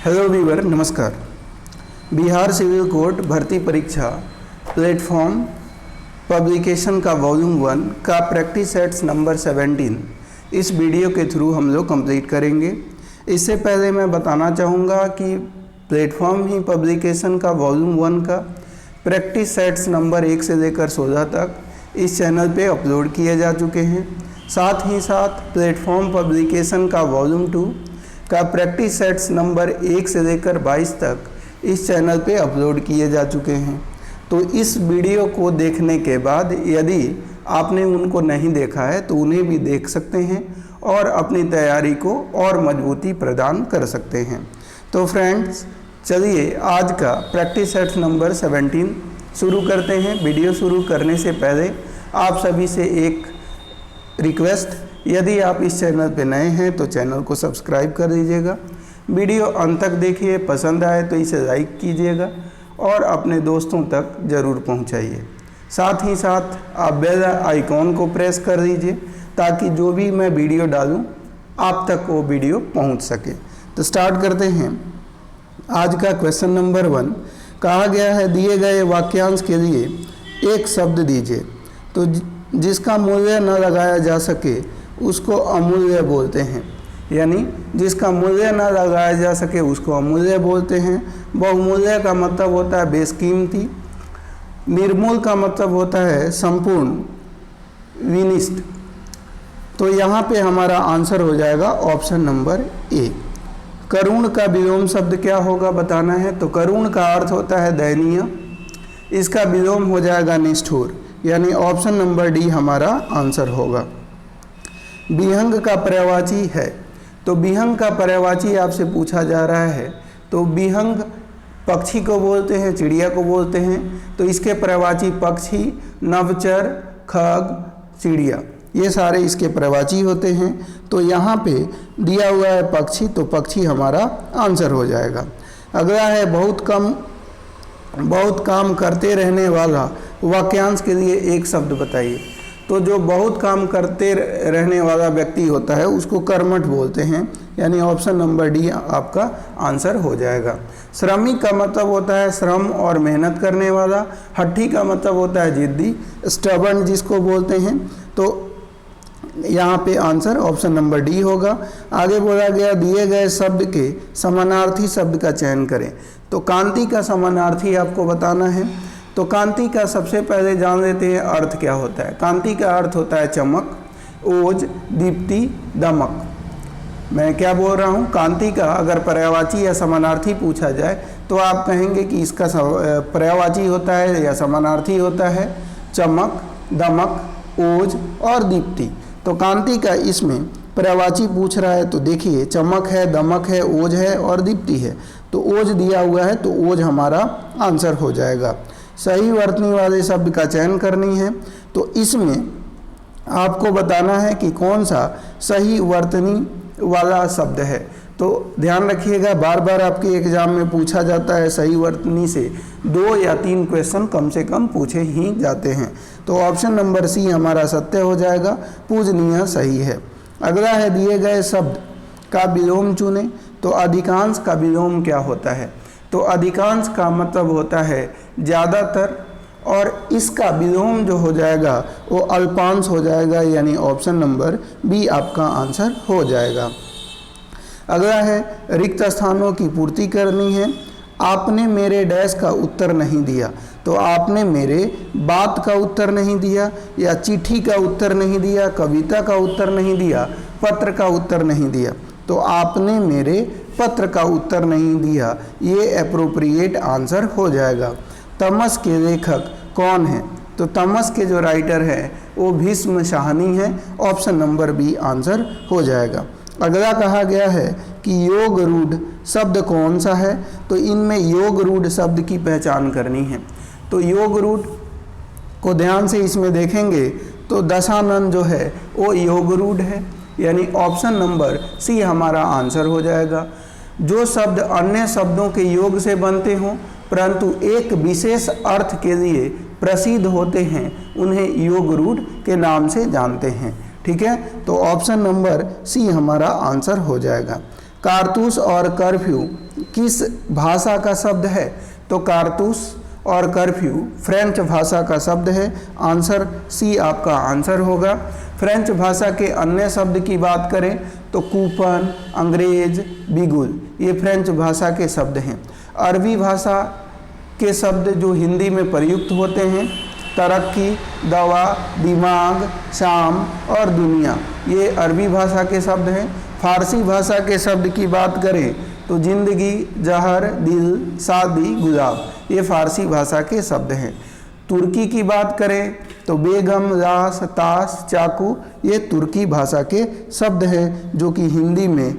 Hello viewer, नमस्कार। Bihar civil court भर्ती परीक्षा प्लेटफॉर्म पब्लिकेशन का वॉल्यूम 1 का प्रैक्टिस सेट्स नंबर 17 इस वीडियो के थ्रू हम लोग कंप्लीट करेंगे। इससे पहले मैं बताना चाहूँगा कि प्लेटफॉर्म ही पब्लिकेशन का वॉल्यूम 1 का प्रैक्टिस सेट्स नंबर 1 से लेकर 16 तक इस चैनल पे अपलोड किए जा चुके हैं। साथ ही साथ प्लेटफॉर्म पब्लिकेशन का वॉल्यूम 2 का प्रैक्टिस सेट्स नंबर 1 से लेकर 22 तक इस चैनल पे अपलोड किए जा चुके हैं। तो इस वीडियो को देखने के बाद यदि आपने उनको नहीं देखा है तो उन्हें भी देख सकते हैं और अपनी तैयारी को और मजबूती प्रदान कर सकते हैं। तो फ्रेंड्स, चलिए आज का प्रैक्टिस सेट्स नंबर 17 शुरू करते हैं। वीडियो शुरू करने से पहले आप सभी से एक रिक्वेस्ट, यदि आप इस चैनल पे नए हैं तो चैनल को सब्सक्राइब कर दीजिएगा। वीडियो अंत तक देखिए, पसंद आए तो इसे लाइक कीजिएगा और अपने दोस्तों तक ज़रूर पहुंचाइए। साथ ही साथ आप बेल आइकॉन को प्रेस कर दीजिए ताकि जो भी मैं वीडियो डालूं आप तक वो वीडियो पहुंच सके। तो स्टार्ट करते हैं। आज का क्वेश्चन नंबर 1 कहा गया है, दिए गए वाक्यांश के लिए एक शब्द दीजिए। तो जिसका मूल्य न लगाया जा सके उसको अमूल्य बोलते हैं, यानी जिसका मूल्य न लगाया जा सके उसको अमूल्य बोलते हैं। बहुमूल्य का मतलब होता है बेशकीमती। निर्मूल का मतलब होता है संपूर्ण, विनिष्ट। तो यहाँ पे हमारा आंसर हो जाएगा ऑप्शन नंबर ए। करुण का विलोम शब्द क्या होगा बताना है। तो करुण का अर्थ होता है दयनीय, इसका विलोम हो जाएगा निष्ठुर, यानी ऑप्शन नंबर डी हमारा आंसर होगा। विहंग का पर्यायवाची है। तो विहंग का पर्यायवाची आपसे पूछा जा रहा है। तो विहंग पक्षी को बोलते हैं, चिड़िया को बोलते हैं। तो इसके पर्यायवाची पक्षी, नभचर, खग, चिड़िया, ये सारे इसके पर्यायवाची होते हैं। तो यहाँ पे दिया हुआ है पक्षी, तो पक्षी हमारा आंसर हो जाएगा। अगला है बहुत काम करते रहने वाला वाक्यांश के लिए एक शब्द बताइए। तो जो बहुत काम करते रहने वाला व्यक्ति होता है उसको कर्मठ बोलते हैं, यानी ऑप्शन नंबर डी आपका आंसर हो जाएगा। श्रमिक का मतलब होता है श्रम और मेहनत करने वाला। हट्ठी का मतलब होता है जिद्दी, स्टबर्न जिसको बोलते हैं। तो यहाँ पे आंसर ऑप्शन नंबर डी होगा। आगे बोला गया, दिए गए शब्द के समानार्थी शब्द का चयन करें। तो कांति का समानार्थी आपको बताना है। तो कांति का सबसे पहले जान लेते हैं अर्थ क्या होता है। कांति का अर्थ होता है चमक, ओज, दीप्ति, दमक। मैं क्या बोल रहा हूँ, कांति का अगर पर्यायवाची या समानार्थी पूछा जाए तो आप कहेंगे कि इसका पर्यायवाची होता है या समानार्थी होता है चमक, दमक, ओज और दीप्ति। तो कांति का इसमें पर्यायवाची पूछ रहा है। तो देखिए, चमक है, दमक है, ओज है और दीप्ति है। तो ओज दिया हुआ है, तो ओज हमारा आंसर हो जाएगा। सही वर्तनी वाले शब्द का चयन करनी है। तो इसमें आपको बताना है कि कौन सा सही वर्तनी वाला शब्द है। तो ध्यान रखिएगा, बार बार आपके एग्जाम में पूछा जाता है। सही वर्तनी से 2 या 3 क्वेश्चन कम से कम पूछे ही जाते हैं। तो ऑप्शन नंबर सी हमारा सत्य हो जाएगा, पूजनीय सही है। अगला है, दिए गए शब्द का विलोम चुनें। तो अधिकांश का विलोम क्या होता है। तो अधिकांश का मतलब होता है ज़्यादातर, और इसका विलोम जो हो जाएगा वो अल्पांश हो जाएगा, यानी ऑप्शन नंबर बी आपका आंसर हो जाएगा। अगला है, रिक्त स्थानों की पूर्ति करनी है। आपने मेरे डैश का उत्तर नहीं दिया। तो आपने मेरे बात का उत्तर नहीं दिया, या चिट्ठी का उत्तर नहीं दिया, कविता का उत्तर नहीं दिया, पत्र का उत्तर नहीं दिया। तो आपने मेरे पत्र का उत्तर नहीं दिया, ये एप्रोप्रिएट आंसर हो जाएगा। तमस के लेखक कौन है। तो तमस के जो राइटर है वो भीष्म शाहनी है, ऑप्शन नंबर बी आंसर हो जाएगा। अगला कहा गया है कि योग रूढ़ शब्द कौन सा है। तो इनमें योग रूढ़ शब्द की पहचान करनी है। तो योग रूढ़ को ध्यान से इसमें देखेंगे तो दशानन जो है वो योग रूढ़ है, यानी ऑप्शन नंबर सी हमारा आंसर हो जाएगा। जो शब्द अन्य शब्दों के योग से बनते हों परंतु एक विशेष अर्थ के लिए प्रसिद्ध होते हैं उन्हें योग रूढ़ के नाम से जानते हैं। ठीक है, तो ऑप्शन नंबर सी हमारा आंसर हो जाएगा। कारतूस और कर्फ्यू किस भाषा का शब्द है? तो कारतूस और कर्फ्यू फ्रेंच भाषा का शब्द है। आंसर सी आपका आंसर होगा। फ्रेंच भाषा के अन्य शब्द की बात करें तो कूपन, अंग्रेज, बिगुल, ये फ्रेंच भाषा के शब्द हैं। अरबी भाषा के शब्द जो हिंदी में प्रयुक्त होते हैं, तरक्की, दवा, दिमाग, शाम और दुनिया, ये अरबी भाषा के शब्द हैं। फारसी भाषा के शब्द की बात करें तो जिंदगी, जहर, दिल, शादी, गुलाब, ये फारसी भाषा के शब्द हैं। तुर्की की बात करें तो बेगम, लाश, ताश, चाकू, ये तुर्की भाषा के शब्द हैं जो कि हिंदी में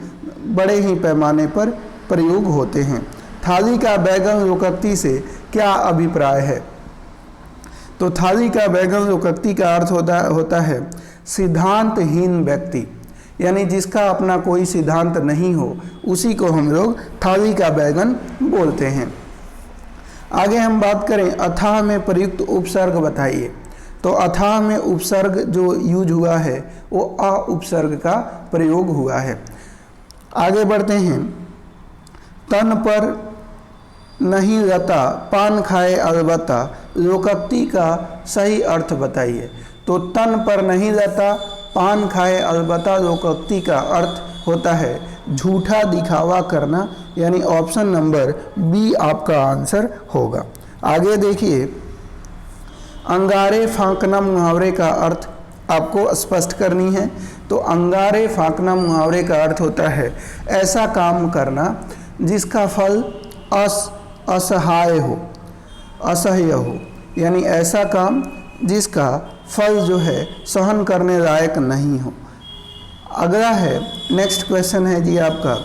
बड़े ही पैमाने पर प्रयोग होते हैं। थाली का बैगन लोकोक्ति से क्या अभिप्राय है? तो थाली का बैगन लोकोक्ति का अर्थ होता है सिद्धांतहीन व्यक्ति, यानी जिसका अपना कोई सिद्धांत नहीं हो, उसी को हम लोग थाली का बैगन बोलते हैं। आगे हम बात करें अथाह में प्रयुक्त उपसर्ग बताइए। तो अथाह में उपसर्ग जो यूज हुआ है वो अ उपसर्ग का प्रयोग हुआ है। आगे बढ़ते हैं। तन पर नहीं लता पान खाए अलबत्ता, लोकोक्ति का सही अर्थ बताइए। तो तन पर नहीं लता पान खाए अलबत्ता, लोकोक्ति का अर्थ होता है झूठा दिखावा करना, यानी ऑप्शन नंबर बी आपका आंसर होगा। आगे देखिए, अंगारे फांकना मुहावरे का अर्थ आपको स्पष्ट करनी है। तो अंगारे फांकना मुहावरे का अर्थ होता है ऐसा काम करना जिसका फल असहाय हो, असह्य हो, यानी ऐसा काम जिसका फल जो है सहन करने लायक नहीं हो। अगला है, नेक्स्ट क्वेश्चन है जी आपका,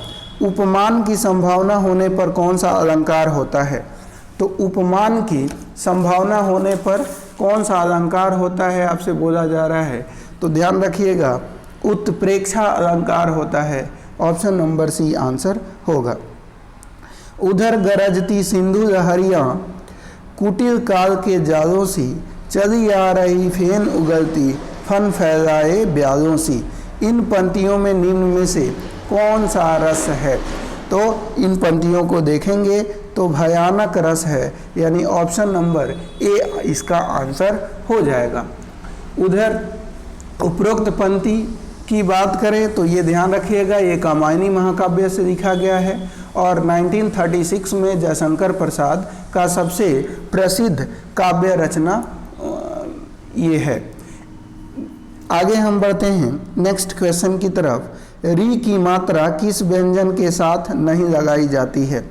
उपमान की संभावना होने पर कौन सा अलंकार होता है? तो उपमान की संभावना होने पर कौन सा अलंकार होता है आपसे बोला जा रहा है, तो ध्यान रखिएगा उत्प्रेक्षा अलंकार होता है। ऑप्शन नंबर सी आंसर होगा। उधर गरजती सिंधु लहरियाँ कुटिल काल के जालों सी, चली आ रही फेन उगलती फन फैलाए ब्यालों सी। इन पंक्तियों में निम्न में से कौन सा रस है? तो इन पंक्तियों को देखेंगे तो भयानक रस है, यानी ऑप्शन नंबर ए इसका आंसर हो जाएगा। उधर उपरोक्त पंक्ति की बात करें तो ये ध्यान रखिएगा, ये कामायनी महाकाव्य से लिखा गया है और 1936 में जयशंकर प्रसाद का सबसे प्रसिद्ध काव्य रचना ये है। आगे हम बढ़ते हैं नेक्स्ट क्वेश्चन की तरफ। री की मात्रा किस व्यंजन के साथ नहीं लगाई जाती है?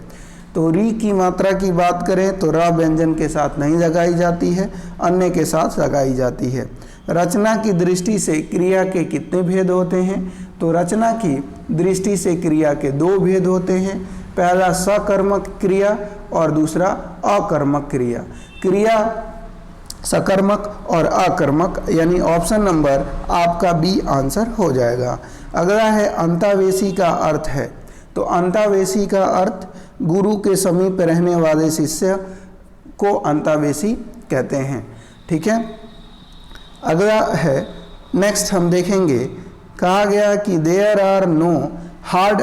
तो री की मात्रा की बात करें तो र व्यंजन के साथ नहीं लगाई जाती है, अन्य के साथ लगाई जाती है। रचना की दृष्टि से क्रिया के कितने भेद होते हैं? तो रचना की दृष्टि से क्रिया के दो भेद होते हैं। पहला सकर्मक क्रिया और दूसरा अकर्मक क्रिया। क्रिया सकर्मक और अकर्मक, यानी ऑप्शन नंबर आपका बी आंसर हो जाएगा। अगला है अंतावेशी का अर्थ है। तो अंतावेशी का अर्थ गुरु के समीप रहने वाले शिष्य को अंतावेशी कहते हैं। ठीक है। अगला है, नेक्स्ट हम देखेंगे, कहा गया कि there are no hard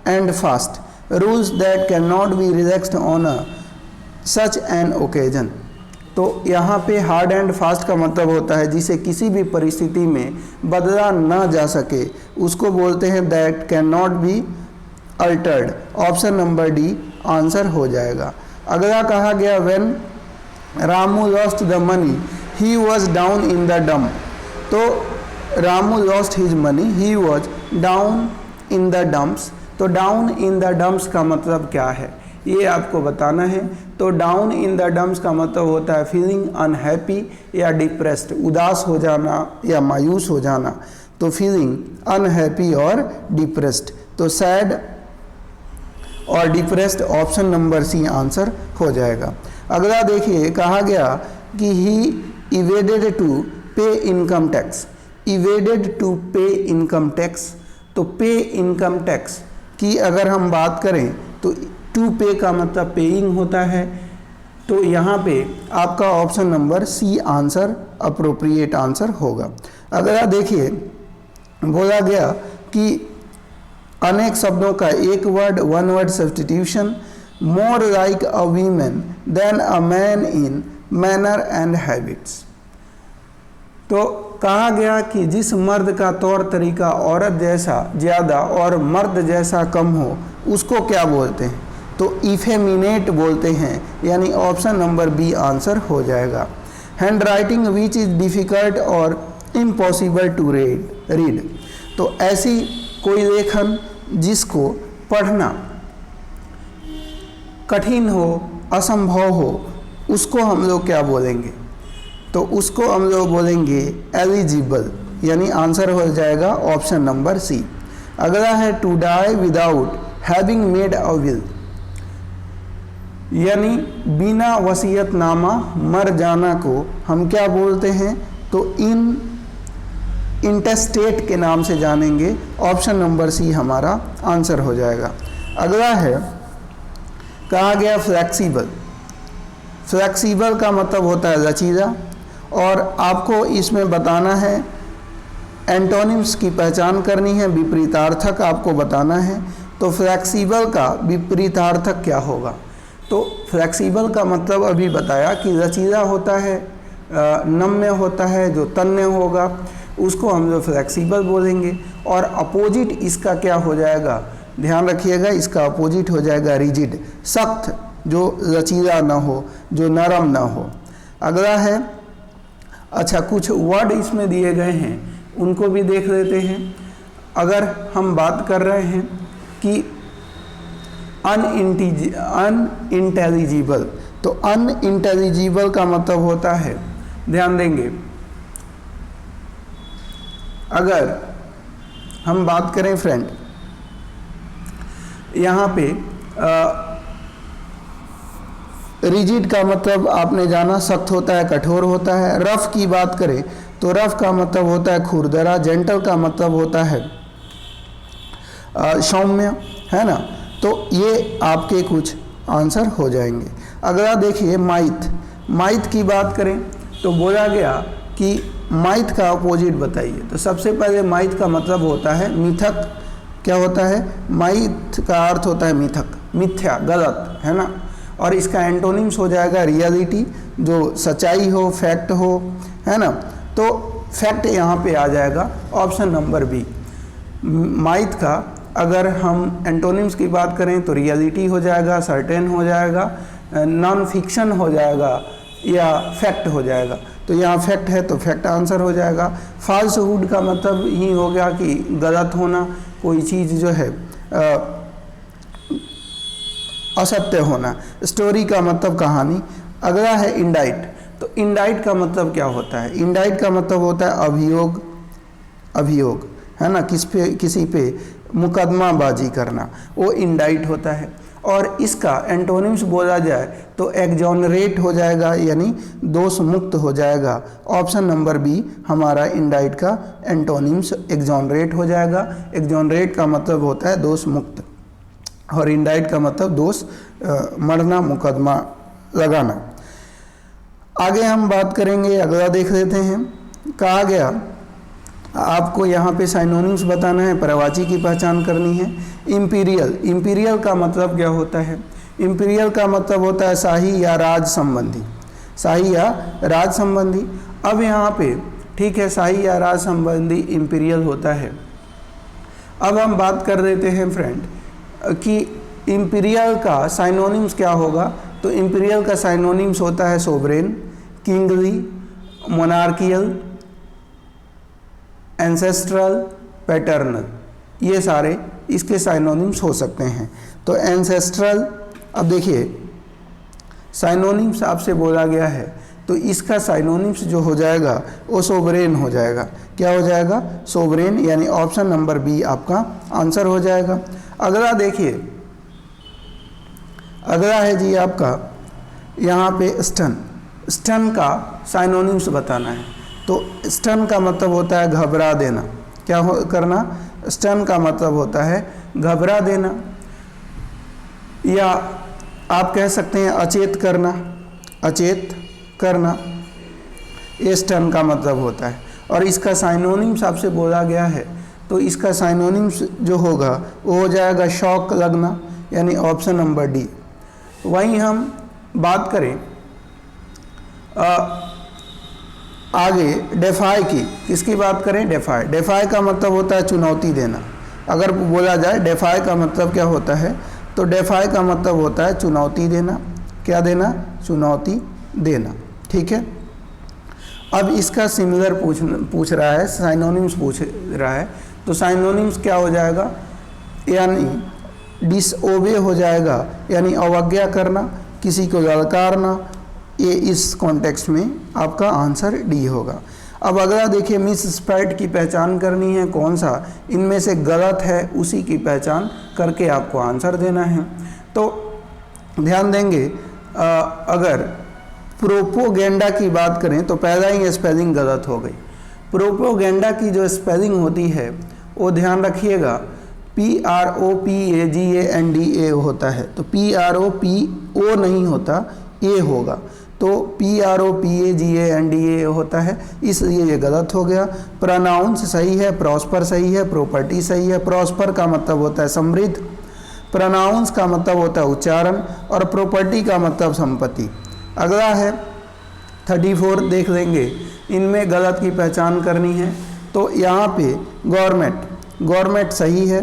and fast rules that can not be relaxed on a such an occasion. तो यहाँ पे हार्ड एंड फास्ट का मतलब होता है जिसे किसी भी परिस्थिति में बदला ना जा सके, उसको बोलते हैं that can not be altered. Option number D answer हो जाएगा। अगला कहा गया when Ramu lost the money he was down in the dump. तो Ramu lost his money he was down in the dumps. तो डाउन इन द डम्प्स का मतलब क्या है ये आपको बताना है। तो डाउन इन द डम्प्स का मतलब होता है फीलिंग अनहैप्पी या डिप्रेस्ड, उदास हो जाना या मायूस हो जाना। तो फीलिंग अनहैप्पी और डिप्रेस्ड, तो सैड और depressed, option number C answer हो जाएगा। अगला देखिए, कहा गया कि he evaded to pay income tax. Evaded to pay income tax, तो पे इनकम टैक्स की अगर हम बात करें तो टू पे का मतलब पेइंग होता है। तो यहाँ पे आपका option number C answer appropriate answer होगा। अगला देखिए, बोला गया कि अनेक शब्दों का एक word, one word substitution, more like a women than a man in manner and habits. तो कहा गया कि जिस मर्द का तौर तरीका औरत जैसा ज़्यादा और मर्द जैसा कम हो उसको क्या बोलते हैं, तो इफेमिनेट बोलते हैं, यानी ऑप्शन नंबर बी आंसर हो जाएगा। Hand writing which is difficult और इम्पॉसिबल टू रीड, तो ऐसी कोई लेखन जिसको पढ़ना कठिन हो, असंभव हो, उसको हम लोग क्या बोलेंगे, तो उसको हम लोग बोलेंगे एलिजिबल, यानी आंसर हो जाएगा ऑप्शन नंबर सी। अगला है to die without having made a will, यानी बिना वसीयतनामा मर जाना को हम क्या बोलते हैं, तो इंटेस्टेट के नाम से जानेंगे, ऑप्शन नंबर सी हमारा आंसर हो जाएगा। अगला है कहा गया फ्लेक्सिबल। फ्लेक्सिबल का मतलब होता है लचीला, और आपको इसमें बताना है एंटोनिम्स की पहचान करनी है, विपरीतार्थक आपको बताना है। तो फ्लेक्सिबल का विपरीतार्थक क्या होगा, तो फ्लेक्सिबल का मतलब अभी बताया कि लचीला होता है, नम्य होता है, जो तन्य होगा उसको हम लोग फ्लेक्सिबल बोलेंगे। और अपोजिट इसका क्या हो जाएगा, ध्यान रखिएगा, इसका अपोजिट हो जाएगा रिजिड, सख्त, जो लचीला ना हो, जो नरम ना हो। अगला है, अच्छा कुछ वर्ड इसमें दिए गए हैं उनको भी देख लेते हैं। अगर हम बात कर रहे हैं कि अनइंटेलिजिबल, तो अनइंटेलिजिबल का मतलब होता है, ध्यान देंगे, अगर हम बात करें फ्रेंड, यहाँ पे रिजिड का मतलब आपने जाना सख्त होता है, कठोर होता है। रफ की बात करें तो रफ का मतलब होता है खुरदरा। जेंटल का मतलब होता है सौम्य, है ना। तो ये आपके कुछ आंसर हो जाएंगे। अगला देखिए माइथ। माइथ की बात करें तो बोला गया कि माइथ का अपोजिट बताइए। तो सबसे पहले माइथ का मतलब होता है मिथक। क्या होता है, माइथ का अर्थ होता है मिथक, मिथ्या, गलत, है ना। और इसका एंटोनिम्स हो जाएगा रियलिटी, जो सच्चाई हो, फैक्ट हो, है ना। तो फैक्ट यहाँ पे आ जाएगा ऑप्शन नंबर बी। माइथ का अगर हम एंटोनिम्स की बात करें तो रियलिटी हो जाएगा, सर्टेन हो जाएगा, नॉन फिक्शन हो जाएगा या फैक्ट हो जाएगा। तो यहाँ फैक्ट है तो फैक्ट आंसर हो जाएगा। फॉल्सहुड का मतलब ही हो गया कि गलत होना, कोई चीज़ जो है असत्य होना। स्टोरी का मतलब कहानी। अगला है इंडाइट। तो इंडाइट का मतलब क्या होता है, इंडाइट का मतलब होता है अभियोग, अभियोग, है ना, किसी पे मुकदमाबाजी करना, वो इंडाइट होता है। और इसका एंटोनिम्स बोला जाए तो एक्जोनरेट हो जाएगा, यानी दोष मुक्त हो जाएगा। ऑप्शन नंबर बी हमारा इंडाइट का एंटोनिम्स एक्जोनरेट हो जाएगा। एक्जोनरेट का मतलब होता है दोष मुक्त और इंडाइट का मतलब दोष मरना, मुकदमा लगाना। आगे हम बात करेंगे, अगला देख लेते हैं। कहा गया आपको यहाँ पे साइनोनिम्स बताना है, परवाची की पहचान करनी है। इंपीरियल, इंपीरियल का मतलब क्या होता है, इंपीरियल का मतलब होता है शाही या राज संबंधी, शाही या राज संबंधी। अब यहाँ पे ठीक है, शाही या राज संबंधी इंपीरियल होता है। अब हम बात कर देते हैं फ्रेंड कि इंपीरियल का साइनोनिम्स क्या होगा। तो इंपीरियल का साइनोनिम्स होता है sovereign, kingly, monarchial, ancestral, paternal, ये सारे इसके साइनोनिम्स हो सकते हैं। तो एंसेस्ट्रल, अब देखिए साइनोनिम्स आपसे बोला गया है तो इसका साइनोनिम्स जो हो जाएगा वो सोवरेन हो जाएगा। क्या हो जाएगा, सोवरेन, यानी ऑप्शन नंबर बी आपका आंसर हो जाएगा। अगला देखिए, अगला है जी आपका यहाँ पे स्टन। स्टन का साइनोनिम्स बताना है। तो स्टन का मतलब होता है घबरा देना। क्या करना, स्टन का मतलब होता है घबरा देना, या आप कह सकते हैं अचेत करना, अचेत करना, ये स्टन का मतलब होता है। और इसका साइनोनिम्स आपसे बोला गया है तो इसका साइनोनिम्स जो होगा वो हो जाएगा शॉक लगना, यानी ऑप्शन नंबर डी। वहीं हम बात करें आगे डेफाई की, किसकी बात करें? डेफाई। डेफाई का मतलब होता है चुनौती देना। अगर बोला जाए डेफाई का मतलब क्या होता है, तो डेफाई का मतलब होता है चुनौती देना। क्या देना? चुनौती देना। ठीक है। अब इसका सिमिलर पूछ रहा है, साइनोनिम्स पूछ रहा है, तो साइनोनिम्स क्या हो जाएगा? यानी डिसओबे हो जाएगा, यानी अवज्ञा करना, किसी को ललकारना। ये इस कॉन्टेक्स्ट में आपका आंसर डी होगा। अब अगला देखिए, मिस स्प्राइट की पहचान करनी है, कौन सा इनमें से गलत है उसी की पहचान करके आपको आंसर देना है। तो ध्यान देंगे, अगर प्रोपोगेंडा की बात करें तो पहला ही स्पेलिंग गलत हो गई। प्रोपोगेंडा की जो स्पेलिंग होती है वो ध्यान रखिएगा, PROPAGANDA होता है, तो PROPO नहीं होता, ए होगा, तो PROPAGANDA होता है, इसलिए ये गलत हो गया। प्रोनाउंस सही है, प्रॉस्पर सही है, प्रॉपर्टी सही है। प्रॉस्पर का मतलब होता है समृद्ध, प्रोनाउंस का मतलब होता है उच्चारण, और प्रॉपर्टी का मतलब संपत्ति। अगला है 34, देख लेंगे, इनमें गलत की पहचान करनी है। तो यहाँ पे गवर्नमेंट सही है,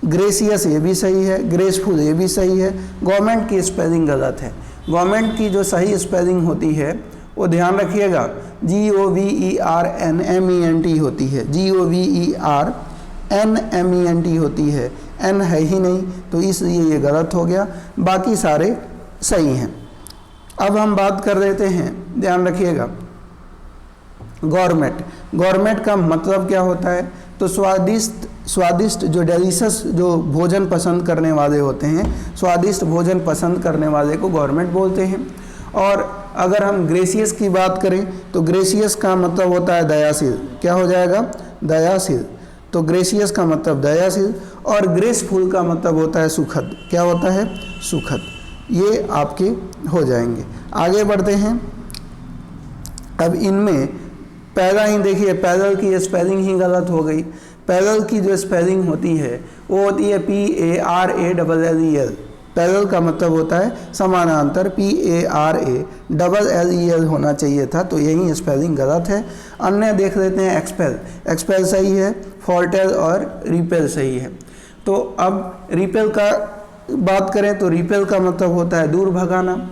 ग्रेसियस ये भी सही है, ग्रेसफुल ये भी सही है। गवर्नमेंट की स्पेलिंग गलत है। गवर्नमेंट की जो सही स्पेलिंग होती है वो ध्यान रखिएगा, GOVERNMENT होती है, GOVERNMENT होती है, एन है ही नहीं, तो इसलिए ये गलत हो गया। बाकी सारे सही हैं। अब हम बात कर लेते हैं, ध्यान रखिएगा, गवर्नमेंट का मतलब क्या होता है? तो स्वादिष्ट जो डेलिशस जो भोजन पसंद करने वाले होते हैं, स्वादिष्ट भोजन पसंद करने वाले को गवर्नमेंट बोलते हैं। और अगर हम ग्रेसियस की बात करें तो ग्रेसियस का मतलब होता है दयाशील। क्या हो जाएगा? दयाशील। तो ग्रेसियस का मतलब दयाशील, और ग्रेसफुल का मतलब होता है सुखद। क्या होता है? सुखद। ये आपके हो जाएंगे। आगे बढ़ते हैं। अब इनमें पहला ही देखिए, पैरेलल की स्पेलिंग ही गलत हो गई। पैरेलल की जो स्पेलिंग होती है वो होती है PARALLEL। पैरेलल का मतलब होता है समानांतर, PARALLEL होना चाहिए था, तो यही स्पेलिंग गलत है। अन्य देख लेते हैं, एक्सपेल सही है, फॉरटेल और रिपेल सही है। तो अब रिपेल का बात करें तो रिपेल का मतलब होता है दूर भगाना।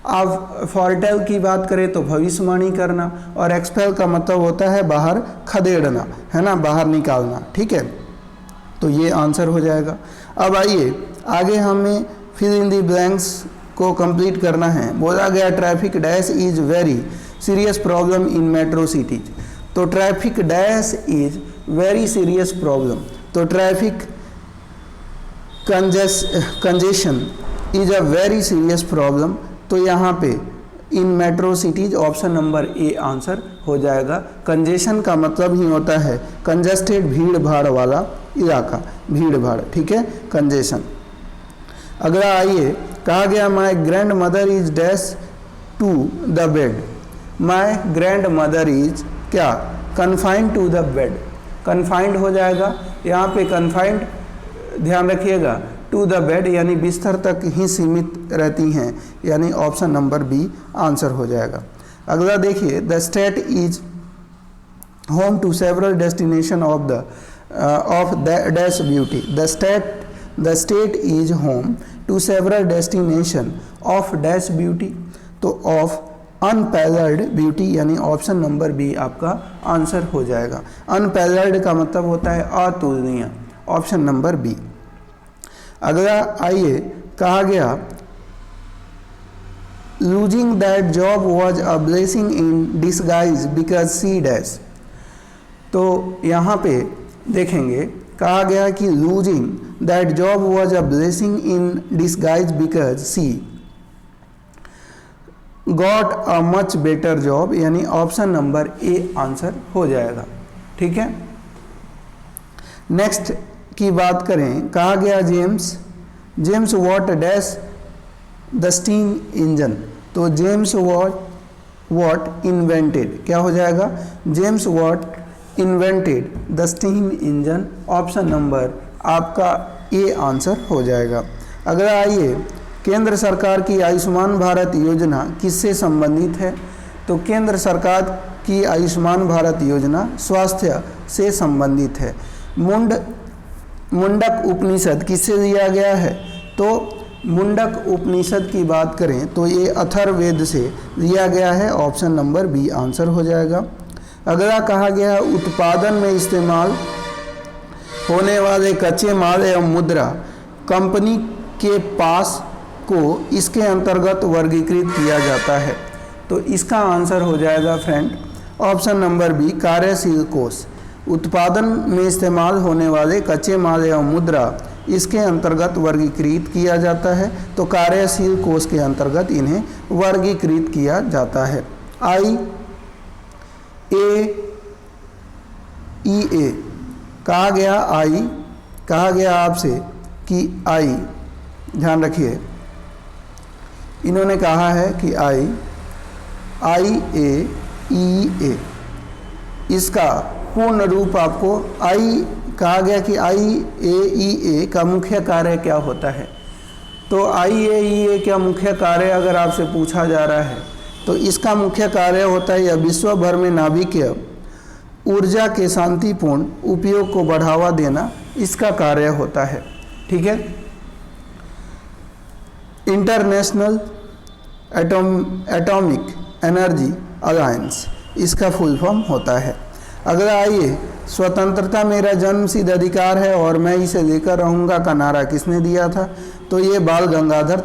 अब फॉरटेल की बात करें तो भविष्यवाणी करना, और एक्सपेल का मतलब होता है बाहर खदेड़ना, है ना, बाहर निकालना। ठीक है, तो ये आंसर हो जाएगा। अब आइए आगे हमें फिल इन दी ब्लैंक्स को कंप्लीट करना है। बोला गया traffic dash is very serious problem in metro cities. तो traffic dash is very serious problem, तो traffic congestion is a very serious problem. तो यहाँ पे in metro cities option number A answer हो जाएगा। कंजेशन का मतलब ही होता है कंजस्टेड, भीड़ भाड़ वाला इलाका, भीड़ भाड़। ठीक है, कंजेशन। अगला आइए, कहा गया my grandmother is dash to the bed. My grandmother is क्या? Confined to the bed. Confined हो जाएगा, यहाँ पे कन्फाइंड ध्यान रखिएगा, टू द बेड यानी बिस्तर तक ही सीमित रहती हैं, यानी ऑप्शन नंबर बी आंसर हो जाएगा। अगला देखिए, the state is home to several destination of dash beauty. The state is home to several destination of dash beauty, तो ऑफ अनपैरेलल्ड ब्यूटी, यानी ऑप्शन नंबर बी आपका आंसर हो जाएगा। Unparalleled का मतलब होता है अतुलनीय, ऑप्शन नंबर बी। अगला आइए, कहा गया losing that job was a blessing in disguise because she dash. तो यहाँ पे देखेंगे, कहा गया कि losing that job was a blessing in disguise because she got a much better job, यानी ऑप्शन नंबर ए आंसर हो जाएगा। ठीक है, नेक्स्ट की बात करें, कहा गया James Watt dash the steam engine. तो जेम्स वॉट इन्वेंटेड, क्या हो जाएगा? James Watt invented the steam engine. Option number आपका ए आंसर हो जाएगा। अगला आइए, केंद्र सरकार की आयुष्मान भारत योजना किससे संबंधित है? तो केंद्र सरकार की आयुष्मान भारत योजना स्वास्थ्य से संबंधित है। मुंडक उपनिषद किससे दिया गया है? तो मुंडक उपनिषद की बात करें तो ये अथर्ववेद से दिया गया है। ऑप्शन नंबर बी आंसर हो जाएगा। अगला कहा गया है, उत्पादन में इस्तेमाल होने वाले कच्चे माल एवं मुद्रा कंपनी के पास को इसके अंतर्गत वर्गीकृत किया जाता है। तो इसका आंसर हो जाएगा फ्रेंड ऑप्शन नंबर बी कार्यशील कोष। उत्पादन में इस्तेमाल होने वाले कच्चे माल एवं मुद्रा इसके अंतर्गत वर्गीकृत किया जाता है। तो कार्यशील कोष के अंतर्गत इन्हें वर्गीकृत किया जाता है। IAEA कहा गया आपसे कि ध्यान रखिए, इन्होंने कहा है कि IAEA इसका पूर्ण रूप आपको कहा गया कि IAEA का मुख्य कार्य क्या होता है? तो IAEA का मुख्य कार्य अगर आपसे पूछा जा रहा है तो इसका मुख्य कार्य होता है, यह विश्व भर में नाभिकीय ऊर्जा के शांतिपूर्ण उपयोग को बढ़ावा देना इसका कार्य होता है। ठीक है, इंटरनेशनल एटॉमिक एनर्जी अलायंस इसका फुल फॉर्म होता है। अगला आइए, स्वतंत्रता मेरा जन्मसिद्ध अधिकार है और मैं इसे लेकर रहूँगा का नारा किसने दिया था? तो ये बाल गंगाधर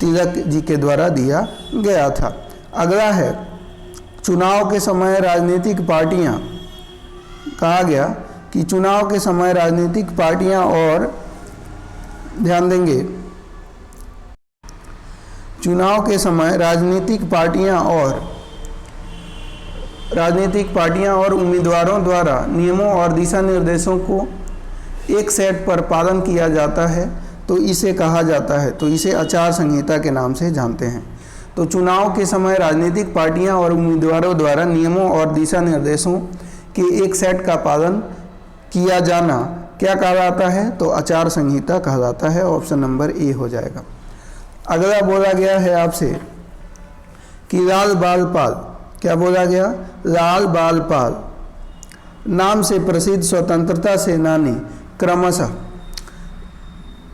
तिलक जी के द्वारा दिया गया था। अगला है, चुनाव के समय राजनीतिक पार्टियां, कहा गया कि चुनाव के समय राजनीतिक पार्टियां और ध्यान देंगे, चुनाव के समय राजनीतिक पार्टियां और उम्मीदवारों द्वारा नियमों और दिशा निर्देशों को एक सेट पर पालन किया जाता है तो इसे कहा जाता है, तो इसे आचार संहिता के नाम से जानते हैं। तो चुनाव के समय राजनीतिक पार्टियां और उम्मीदवारों द्वारा नियमों और दिशा निर्देशों के एक सेट का पालन किया जाना क्या कहलाता है? तो आचार संहिता कहलाता है। ऑप्शन नंबर ए हो जाएगा। अगला बोला गया है आपसे कि लाल बाल पाल, क्या बोला गया? लाल बाल पाल नाम से प्रसिद्ध स्वतंत्रता सेनानी क्रमशः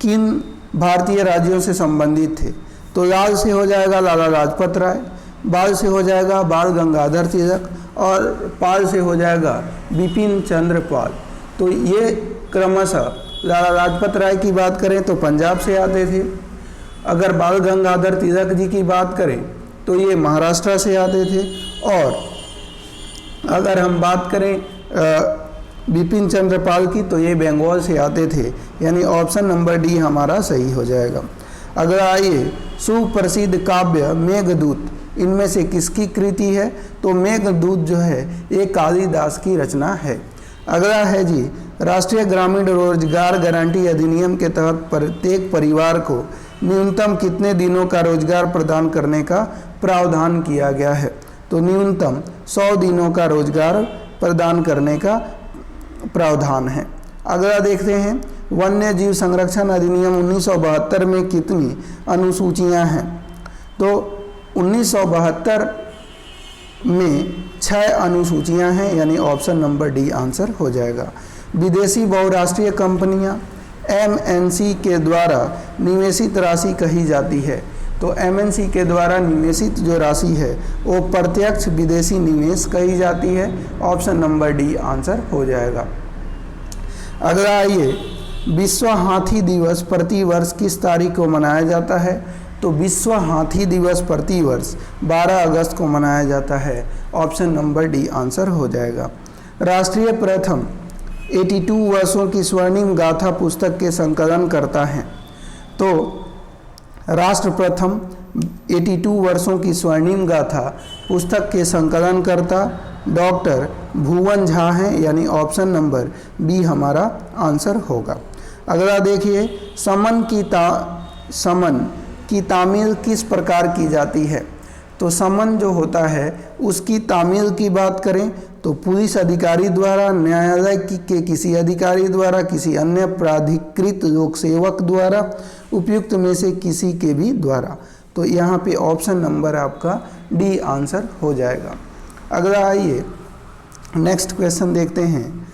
किन भारतीय राज्यों से संबंधित थे? तो लाल से हो जाएगा लाला लाजपत राय, बाल से हो जाएगा बाल गंगाधर तिलक और पाल से हो जाएगा बिपिन चंद्र पाल। तो ये क्रमशः लाला लाजपत राय की बात करें तो पंजाब से आते थे, अगर बाल गंगाधर तिलक जी की बात करें तो ये महाराष्ट्र से आते थे, और अगर हम बात करें बिपिन चंद्र पाल की तो ये बंगाल से आते थे। यानी ऑप्शन नंबर डी हमारा सही हो जाएगा। अगला आइए, सुप्रसिद्ध काव्य मेघदूत इनमें से किसकी कृति है? तो मेघदूत जो है ये कालिदास की रचना है। अगला है जी, राष्ट्रीय ग्रामीण रोजगार गारंटी अधिनियम के तहत प्रत्येक परिवार को न्यूनतम कितने दिनों का रोजगार प्रदान करने का प्रावधान किया गया है? तो न्यूनतम 100 दिनों का रोजगार प्रदान करने का प्रावधान है। अगला देखते हैं, वन्य जीव संरक्षण अधिनियम 1972 में कितनी अनुसूचियां हैं? तो 1972 में 6 अनुसूचियां हैं, यानी ऑप्शन नंबर डी आंसर हो जाएगा। विदेशी बहुराष्ट्रीय कंपनियां MNC के द्वारा निवेशित राशि कही जाती है। तो MNC के द्वारा निवेशित जो राशि है वो प्रत्यक्ष विदेशी निवेश कही जाती है। ऑप्शन नंबर डी आंसर हो जाएगा। अगला आइए, विश्व हाथी दिवस प्रतिवर्ष किस तारीख को मनाया जाता है? तो विश्व हाथी दिवस प्रतिवर्ष 12 अगस्त को मनाया जाता है। ऑप्शन नंबर डी आंसर हो जाएगा। राष्ट्रीय प्रथम 82 वर्षों की स्वर्णिम गाथा पुस्तक के संकलन करता है। तो राष्ट्र प्रथम 82 वर्षों की स्वर्णिम गाथा पुस्तक के संकलन करता डॉक्टर भुवन झा हैं, यानी ऑप्शन नंबर बी हमारा आंसर होगा। अगला देखिए, समन की तामील किस प्रकार की जाती है? तो समन जो होता है उसकी तामील की बात करें तो पुलिस अधिकारी द्वारा, न्यायालय के किसी अधिकारी द्वारा, किसी अन्य प्राधिकृत लोक सेवक द्वारा, उपयुक्त में से किसी के भी द्वारा। तो यहाँ पे ऑप्शन नंबर आपका डी आंसर हो जाएगा। अगला आइए नेक्स्ट क्वेश्चन देखते हैं।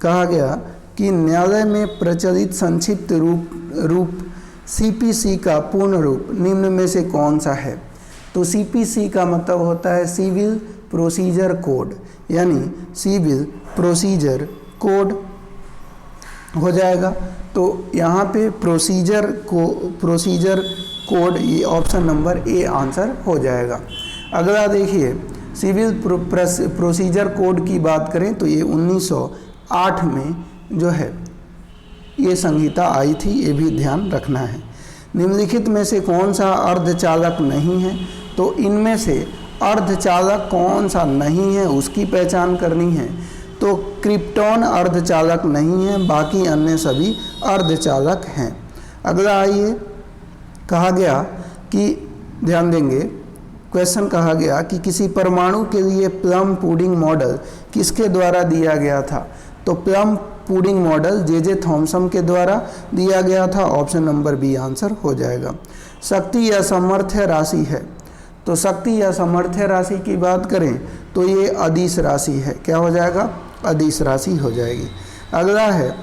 कहा गया कि न्यायालय में प्रचलित संक्षिप्त रूप सीपीसी का पूर्ण रूप निम्न में से कौन सा है? तो सीपीसी का मतलब होता है सिविल प्रोसीजर कोड, यानी सिविल प्रोसीजर कोड हो जाएगा। तो यहाँ पे प्रोसीजर कोड ये ऑप्शन नंबर ए आंसर हो जाएगा। अगला देखिए, सिविल प्रोसीजर कोड की बात करें तो ये 1908 में जो है ये संहिता आई थी, ये भी ध्यान रखना है। निम्नलिखित में से कौन सा अर्धचालक नहीं है? तो इनमें से अर्धचालक कौन सा नहीं है उसकी पहचान करनी है। तो क्रिप्टॉन अर्धचालक नहीं है, बाकी अन्य सभी अर्धचालक हैं। अगला आइए, कहा गया कि ध्यान देंगे, क्वेश्चन कहा गया कि किसी परमाणु के लिए प्लम पुडिंग मॉडल किसके द्वारा दिया गया था? तो plum pudding model J Thomson के द्वारा दिया गया था। ऑप्शन नंबर बी आंसर हो जाएगा। शक्ति या सामर्थ्य राशि है, तो शक्ति या सामर्थ्य राशि की बात करें तो ये अदिश राशि है। क्या हो जाएगा? अदिश राशि हो जाएगी। अगला है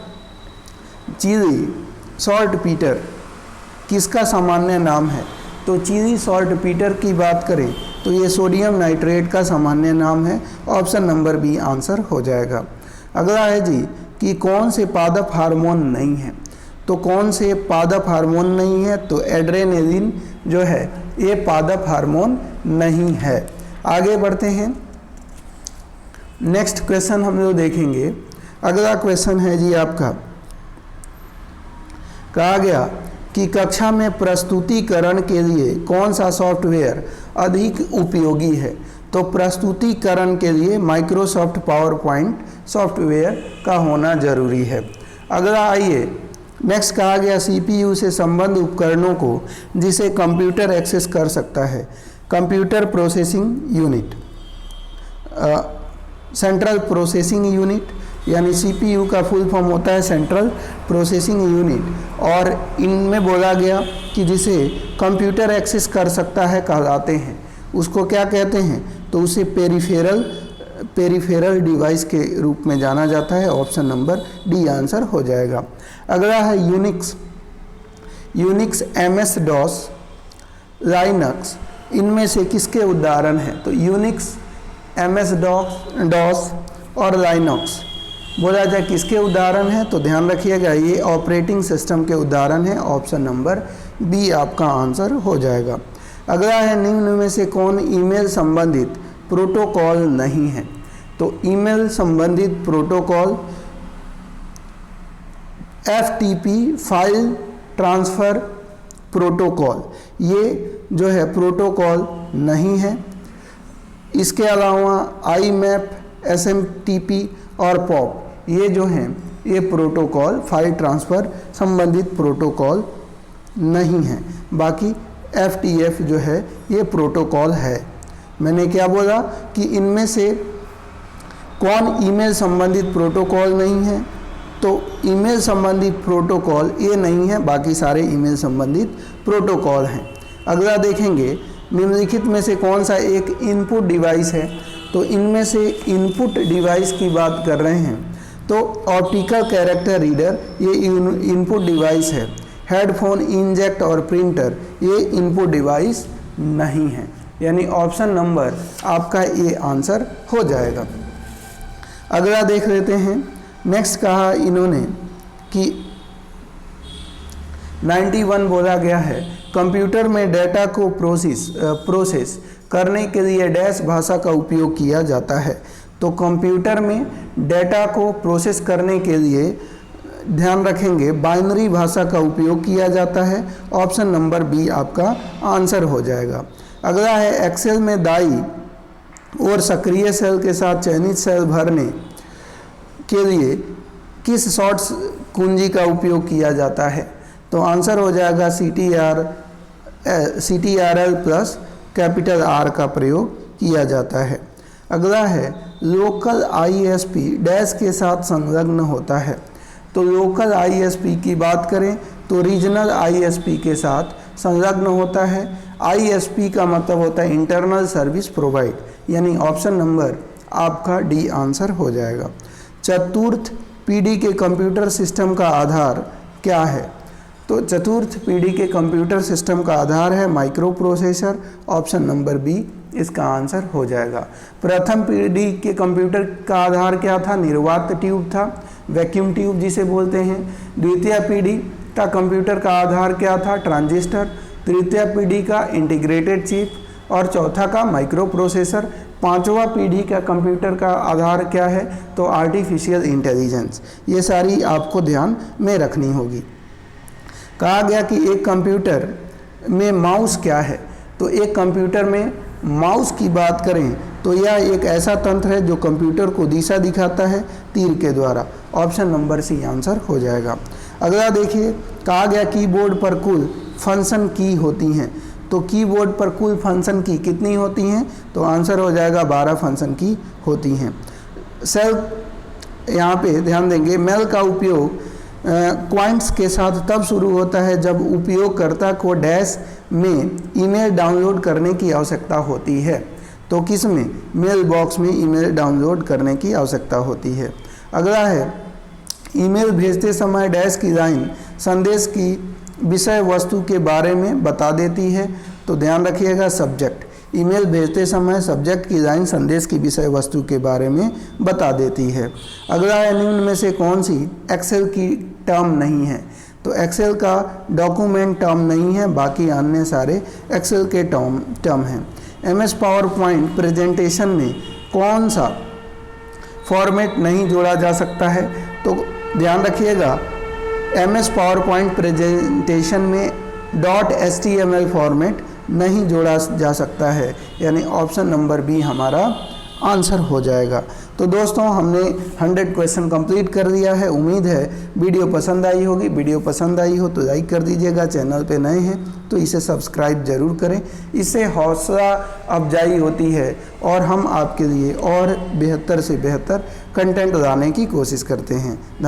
चिली सॉल्टपीटर किसका सामान्य नाम है? तो चिली सॉल्टपीटर की बात करें तो ये सोडियम नाइट्रेट का सामान्य नाम है। ऑप्शन नंबर बी आंसर हो जाएगा। अगला है जी कि कौन से पादप हार्मोन नहीं है? तो कौन से पादप हार्मोन नहीं है? तो एड्रेनलिन जो है ये पादप हार्मोन नहीं है। आगे बढ़ते हैं, नेक्स्ट क्वेश्चन हम लोग देखेंगे। अगला क्वेश्चन है जी आपका, कहा गया कि कक्षा में प्रस्तुतिकरण के लिए कौन सा सॉफ्टवेयर अधिक उपयोगी है? तो प्रस्तुतिकरण के लिए माइक्रोसॉफ्ट पावर पॉइंट सॉफ्टवेयर का होना जरूरी है। अगला आइए, नेक्स्ट कहा गया सीपीयू से संबद्ध उपकरणों को जिसे कंप्यूटर एक्सेस कर सकता है। Computer processing unit, central processing unit, यानी सीपीयू का फुल फॉर्म होता है सेंट्रल प्रोसेसिंग यूनिट। और इनमें बोला गया कि जिसे कंप्यूटर एक्सेस कर सकता है कहलाते हैं, उसको क्या कहते हैं? तो उसे पेरिफेरल डिवाइस के रूप में जाना जाता है। ऑप्शन नंबर डी आंसर हो जाएगा। अगला है यूनिक्स, एमएस डॉस, लाइनक्स, इनमें से किसके उदाहरण हैं? तो यूनिक्स, एमएस डॉस और लाइनक्स बोला जाए किसके उदाहरण हैं? तो ध्यान रखिएगा ये ऑपरेटिंग सिस्टम के उदाहरण हैं। ऑप्शन नंबर बी आपका आंसर हो जाएगा। अगला है निम्न में से कौन ईमेल संबंधित प्रोटोकॉल नहीं है? तो ईमेल संबंधित protocol FTP file transfer protocol, ये जो है प्रोटोकॉल नहीं है। इसके अलावा IMAP, SMTP और POP ये जो हैं ये प्रोटोकॉल फाइल ट्रांसफ़र संबंधित प्रोटोकॉल नहीं है। बाकी FTF जो है ये प्रोटोकॉल है। मैंने क्या बोला कि इनमें से कौन ईमेल संबंधित प्रोटोकॉल नहीं है? तो ईमेल संबंधित प्रोटोकॉल ये नहीं है, बाकी सारे ईमेल संबंधित प्रोटोकॉल हैं। अगला देखेंगे, निम्नलिखित में से कौन सा एक इनपुट डिवाइस है? तो इनमें से इनपुट डिवाइस की बात कर रहे हैं तो ऑप्टिकल कैरेक्टर रीडर ये इनपुट डिवाइस है। हेडफोन, इंजेक्ट और प्रिंटर ये इनपुट डिवाइस नहीं है, यानी ऑप्शन नंबर आपका ए आंसर हो जाएगा। अगला देख लेते हैं। नेक्स्ट कहा इन्होंने कि 91 बोला गया है कंप्यूटर में डेटा को प्रोसेस करने के लिए डैश भाषा का उपयोग किया जाता है। तो कंप्यूटर में डेटा को प्रोसेस करने के लिए ध्यान रखेंगे बाइनरी भाषा का उपयोग किया जाता है। ऑप्शन नंबर बी आपका आंसर हो जाएगा। अगला है एक्सेल में दाई और सक्रिय सेल के साथ चयनित सेल भरने के लिए किस शॉर्ट कुंजी का उपयोग किया जाता है? तो आंसर हो जाएगा CTRL प्लस कैपिटल आर का प्रयोग किया जाता है। अगला है लोकल आईएसपी डैश के साथ संलग्न होता है। तो लोकल आईएसपी की बात करें तो रीजनल आईएसपी के साथ संलग्न होता है। आईएसपी का मतलब होता है इंटरनल सर्विस प्रोवाइड, यानी ऑप्शन नंबर आपका डी आंसर हो जाएगा। चतुर्थ पीढ़ी के कंप्यूटर सिस्टम का आधार क्या है? तो चतुर्थ पीढ़ी के कंप्यूटर सिस्टम का आधार है microprocessor, option number B इसका आंसर हो जाएगा। प्रथम पीढ़ी के कंप्यूटर का आधार क्या था? निर्वात ट्यूब था, वैक्यूम ट्यूब जिसे बोलते हैं। द्वितीय पीढ़ी का कंप्यूटर का आधार क्या था? ट्रांजिस्टर। तृतीय पीढ़ी का इंटीग्रेटेड चिप और चौथा का माइक्रो प्रोसेसर। पांचवा पीढ़ी का कंप्यूटर का आधार क्या है? तो आर्टिफिशियल इंटेलिजेंस। ये सारी आपको ध्यान में रखनी होगी। कहा गया कि एक कंप्यूटर में माउस क्या है? तो एक कंप्यूटर में माउस की बात करें तो यह एक ऐसा तंत्र है जो कंप्यूटर को दिशा दिखाता है तीर के द्वारा, ऑप्शन नंबर सी आंसर हो जाएगा। अगला देखिए, कहा गया कीबोर्ड पर कुल फंक्शन की होती हैं। तो कीबोर्ड पर कुल फंक्शन की कितनी होती हैं? तो आंसर हो जाएगा 12 फंक्शन की होती हैं। सेल यहाँ पे ध्यान देंगे, मेल का उपयोग क्वाइंट्स के साथ तब शुरू होता है जब उपयोगकर्ता को डैश में ईमेल डाउनलोड करने की आवश्यकता होती है। तो किस में? मेल बॉक्स में ईमेल डाउनलोड करने की आवश्यकता होती है। अगला है ईमेल भेजते समय डैश की लाइन संदेश की विषय वस्तु के बारे में बता देती है। तो ध्यान रखिएगा, सब्जेक्ट। ईमेल भेजते समय सब्जेक्ट की लाइन संदेश की विषय वस्तु के बारे में बता देती है। अगला है निम्न में से कौन सी एक्सेल की टर्म नहीं है? तो एक्सेल का डॉक्यूमेंट टर्म नहीं है, बाकी अन्य सारे एक्सेल के टर्म हैं। एमएस पावर पॉइंट प्रेजेंटेशन में कौन सा फॉर्मेट नहीं जोड़ा जा सकता है? तो ध्यान रखिएगा, एमएस पावर पॉइंट प्रेजेंटेशन में .html फॉर्मेट नहीं जोड़ा जा सकता है, यानी ऑप्शन नंबर बी हमारा आंसर हो जाएगा। तो दोस्तों हमने 100 क्वेश्चन कंप्लीट कर दिया है। उम्मीद है वीडियो पसंद आई होगी। वीडियो पसंद आई हो तो लाइक कर दीजिएगा। चैनल पे नए हैं तो इसे सब्सक्राइब जरूर करें। इससे हौसला अफजाई होती है और हम आपके लिए और बेहतर से बेहतर कंटेंट लाने की कोशिश करते हैं। धन्यवाद।